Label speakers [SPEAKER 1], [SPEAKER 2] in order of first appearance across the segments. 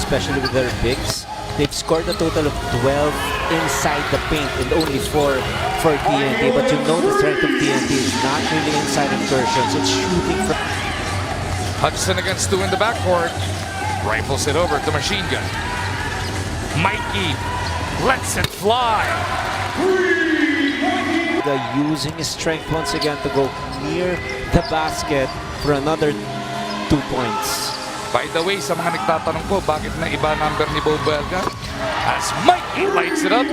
[SPEAKER 1] especially with their bigs. They've scored a total of 12 inside the paint and only 4 for TNT. But you know the strength of TNT is not really inside incursions. It's shooting from...
[SPEAKER 2] Hudson against 2 in the backcourt. Rifles it over to Machine Gun. Mikey lets it fly.
[SPEAKER 1] Using his strength once again to go near the basket for another 2 points.
[SPEAKER 2] By the way, sa mga nagtatanong ko, bakit na iba number ni Bo Belga? As Mikey lights it up.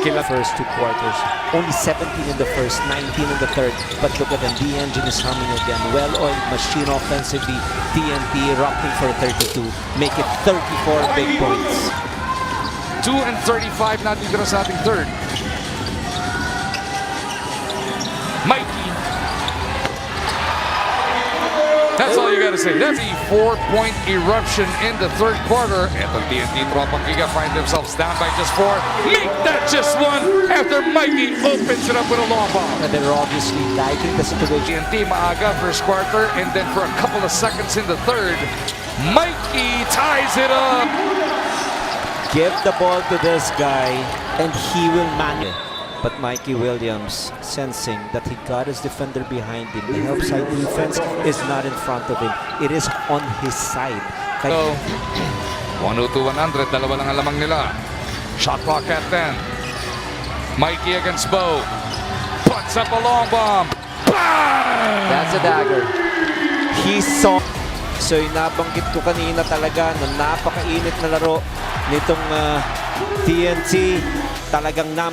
[SPEAKER 1] Kila first 2 quarters. Only 17 in the first, 19 in the third. But look at them, the engine is humming again. Well-oiled machine offensively. TNT erupting for 32. Make it 34 big points.
[SPEAKER 2] 2 and 35 natitira sa ating third. Mikey. That's all you gotta say. That's a 4-point eruption in the third quarter. And the TNT Tropang Giga find themselves down by just 4. Make that just 1 after Mikey opens it up with a long ball.
[SPEAKER 1] And they're obviously liking the situation.
[SPEAKER 2] TNT maaga first quarter, and then for a couple of seconds in the third, Mikey ties it up.
[SPEAKER 1] Give the ball to this guy and he will manage. But Mikey Williams, sensing that he got his defender behind him, the help side defense is not in front of him. It is on his side.
[SPEAKER 2] So, 102-100, dalawa lang ang lamang nila. Shot clock at 10. Mikey against Bo. Puts up a long bomb. Bang!
[SPEAKER 1] That's a dagger. He saw. So nabanggit ko kanina talaga na napakainit na laro nitong TNT. Talagang